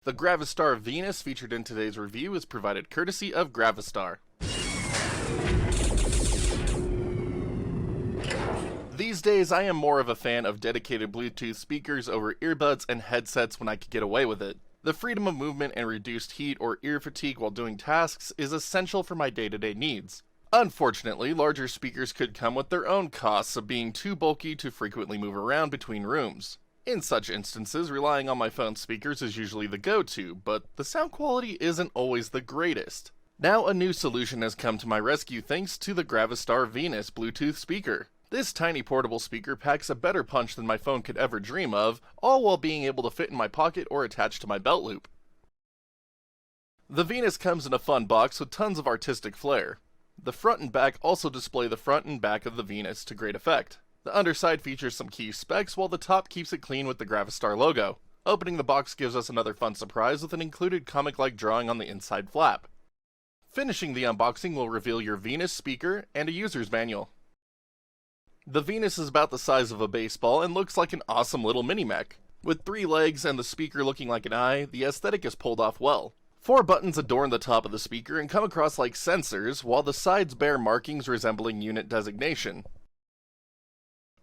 The Gravastar Venus featured in today's review is provided courtesy of Gravastar. These days, I am more of a fan of dedicated Bluetooth speakers over earbuds and headsets when I could get away with it. The freedom of movement and reduced heat or ear fatigue while doing tasks is essential for my day-to-day needs. Unfortunately, larger speakers could come with their own costs of being too bulky to frequently move around between rooms. In such instances, relying on my phone speakers is usually the go-to, but the sound quality isn't always the greatest. Now a new solution has come to my rescue thanks to the Gravastar Venus Bluetooth speaker. This tiny portable speaker packs a better punch than my phone could ever dream of, all while being able to fit in my pocket or attach to my belt loop. The Venus comes in a fun box with tons of artistic flair. The front and back also display the front and back of the Venus to great effect. The underside features some key specs, while the top keeps it clean with the Gravastar logo. Opening the box gives us another fun surprise with an included comic-like drawing on the inside flap. Finishing the unboxing will reveal your Venus speaker and a user's manual. The Venus is about the size of a baseball and looks like an awesome little mini-mech. With 3 legs and the speaker looking like an eye, the aesthetic is pulled off well. 4 buttons adorn the top of the speaker and come across like sensors, while the sides bear markings resembling unit designation.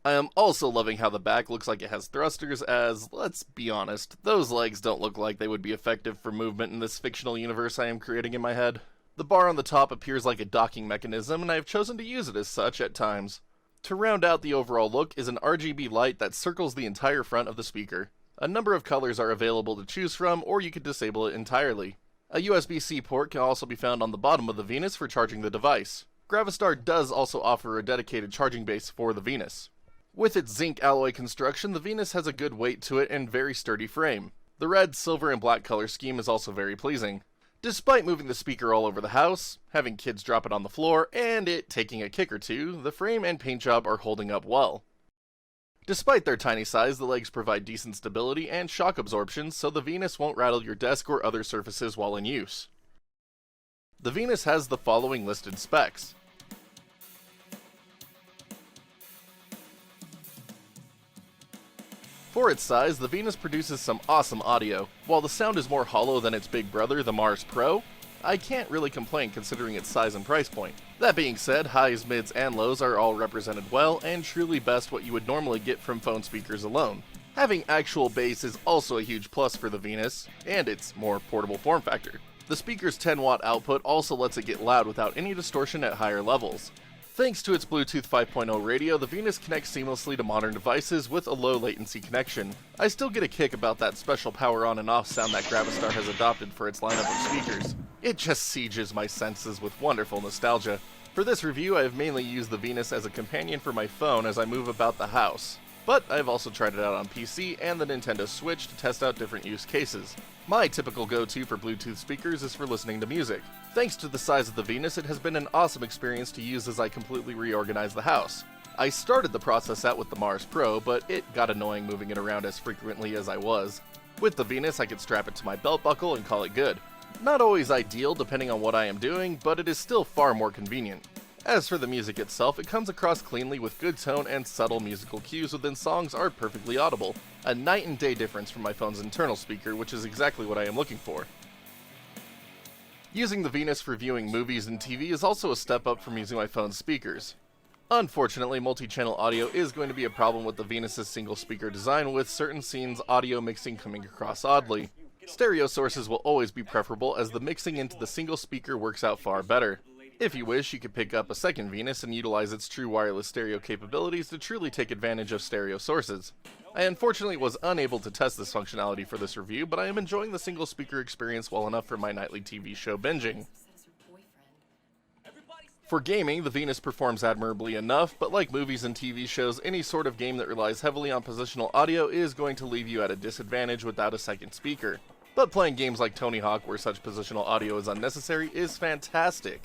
I am also loving how the back looks like it has thrusters as, let's be honest, those legs don't look like they would be effective for movement in this fictional universe I am creating in my head. The bar on the top appears like a docking mechanism, and I have chosen to use it as such at times. To round out the overall look is an RGB light that circles the entire front of the speaker. A number of colors are available to choose from, or you could disable it entirely. A USB-C port can also be found on the bottom of the Venus for charging the device. Gravastar does also offer a dedicated charging base for the Venus. With its zinc alloy construction, the Venus has a good weight to it and very sturdy frame. The red, silver, and black color scheme is also very pleasing. Despite moving the speaker all over the house, having kids drop it on the floor, and it taking a kick or two, the frame and paint job are holding up well. Despite their tiny size, the legs provide decent stability and shock absorption, so the Venus won't rattle your desk or other surfaces while in use. The Venus has the following listed specs. For its size, the Venus produces some awesome audio. While the sound is more hollow than its big brother, the Mars Pro, I can't really complain considering its size and price point. That being said, highs, mids, and lows are all represented well, and truly best what you would normally get from phone speakers alone. Having actual bass is also a huge plus for the Venus, and its more portable form factor. The speaker's 10-watt output also lets it get loud without any distortion at higher levels. Thanks to its Bluetooth 5.0 radio, the Venus connects seamlessly to modern devices with a low latency connection. I still get a kick about that special power on and off sound that Gravastar has adopted for its lineup of speakers. It just sieges my senses with wonderful nostalgia. For this review, I have mainly used the Venus as a companion for my phone as I move about the house. But I've also tried it out on PC and the Nintendo Switch to test out different use cases. My typical go-to for Bluetooth speakers is for listening to music. Thanks to the size of the Venus, it has been an awesome experience to use as I completely reorganize the house. I started the process out with the Mars Pro, but it got annoying moving it around as frequently as I was. With the Venus, I could strap it to my belt buckle and call it good. Not always ideal depending on what I am doing, but it is still far more convenient. As for the music itself, it comes across cleanly with good tone and subtle musical cues within songs are perfectly audible. A night and day difference from my phone's internal speaker, which is exactly what I am looking for. Using the Venus for viewing movies and TV is also a step up from using my phone's speakers. Unfortunately, multi-channel audio is going to be a problem with the Venus's single speaker design, with certain scenes audio mixing coming across oddly. Stereo sources will always be preferable as the mixing into the single speaker works out far better. If you wish, you could pick up a second Venus and utilize its true wireless stereo capabilities to truly take advantage of stereo sources. I unfortunately was unable to test this functionality for this review, but I am enjoying the single speaker experience well enough for my nightly TV show binging. For gaming, the Venus performs admirably enough, but like movies and TV shows, any sort of game that relies heavily on positional audio is going to leave you at a disadvantage without a second speaker. But playing games like Tony Hawk where such positional audio is unnecessary is fantastic.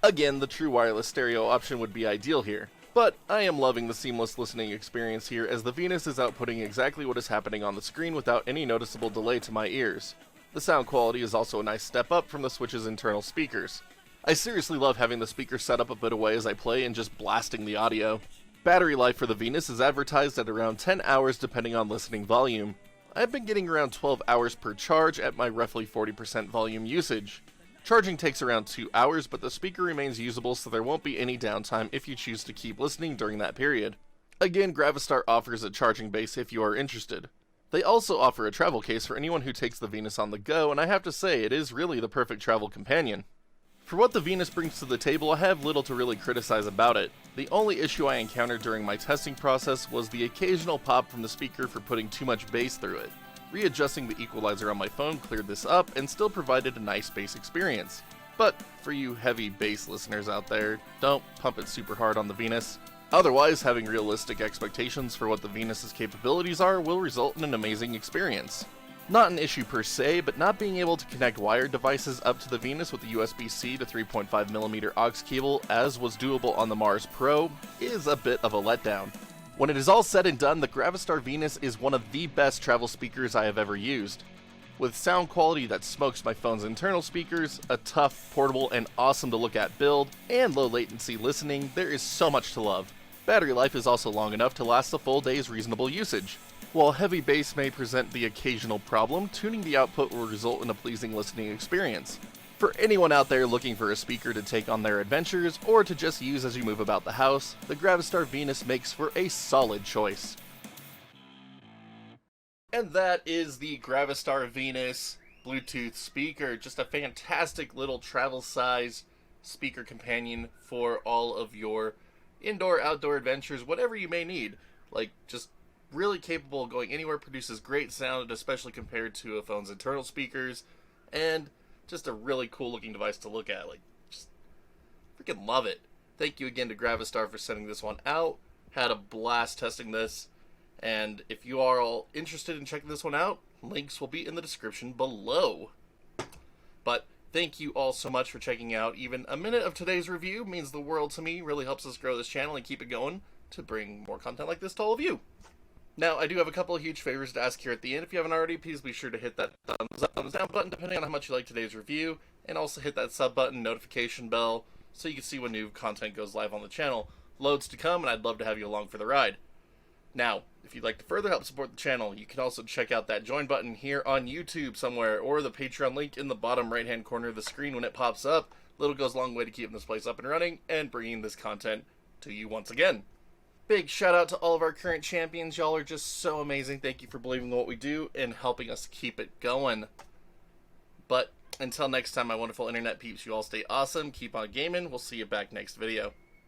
Again, the true wireless stereo option would be ideal here, but I am loving the seamless listening experience here as the Venus is outputting exactly what is happening on the screen without any noticeable delay to my ears. The sound quality is also a nice step up from the Switch's internal speakers. I seriously love having the speaker set up a bit away as I play and just blasting the audio. Battery life for the Venus is advertised at around 10 hours depending on listening volume. I've been getting around 12 hours per charge at my roughly 40% volume usage. Charging takes around 2 hours, but the speaker remains usable so there won't be any downtime if you choose to keep listening during that period. Again, Gravastar offers a charging base if you are interested. They also offer a travel case for anyone who takes the Venus on the go, and I have to say, it is really the perfect travel companion. For what the Venus brings to the table, I have little to really criticize about it. The only issue I encountered during my testing process was the occasional pop from the speaker for putting too much bass through it. Readjusting the equalizer on my phone cleared this up and still provided a nice bass experience. But for you heavy bass listeners out there, don't pump it super hard on the Venus. Otherwise, having realistic expectations for what the Venus's capabilities are will result in an amazing experience. Not an issue per se, but not being able to connect wired devices up to the Venus with the USB-C to 3.5mm aux cable, as was doable on the Mars Pro, is a bit of a letdown. When it is all said and done, the Gravastar Venus is one of the best travel speakers I have ever used. With sound quality that smokes my phone's internal speakers, a tough, portable, and awesome to look at build, and low latency listening, there is so much to love. Battery life is also long enough to last a full day's reasonable usage. While heavy bass may present the occasional problem, tuning the output will result in a pleasing listening experience. For anyone out there looking for a speaker to take on their adventures, or to just use as you move about the house, the Gravastar Venus makes for a solid choice. And that is the Gravastar Venus Bluetooth speaker. Just a fantastic little travel size speaker companion for all of your indoor, outdoor adventures, whatever you may need. Like, just really capable of going anywhere, produces great sound, especially compared to a phone's internal speakers, and just a really cool looking device to look at. Like, just freaking love it. Thank you again to Gravastar for sending this one out. Had a blast testing this, and if you are all interested in checking this one out, links will be in the description below. But thank you all so much for checking out. Even a minute of today's review means the world to me, really helps us grow this channel and keep it going to bring more content like this to all of you. Now, I do have a couple of huge favors to ask here at the end. If you haven't already, please be sure to hit that thumbs up, thumbs down button, depending on how much you like today's review, and also hit that sub button, notification bell, so you can see when new content goes live on the channel. Loads to come, and I'd love to have you along for the ride. Now, if you'd like to further help support the channel, you can also check out that join button here on YouTube somewhere, or the Patreon link in the bottom right-hand corner of the screen when it pops up. Little goes a long way to keeping this place up and running, and bringing this content to you once again. Big shout out to all of our current champions. Y'all are just so amazing. Thank you for believing in what we do and helping us keep it going. But until next time, my wonderful internet peeps, you all stay awesome. Keep on gaming. We'll see you back next video.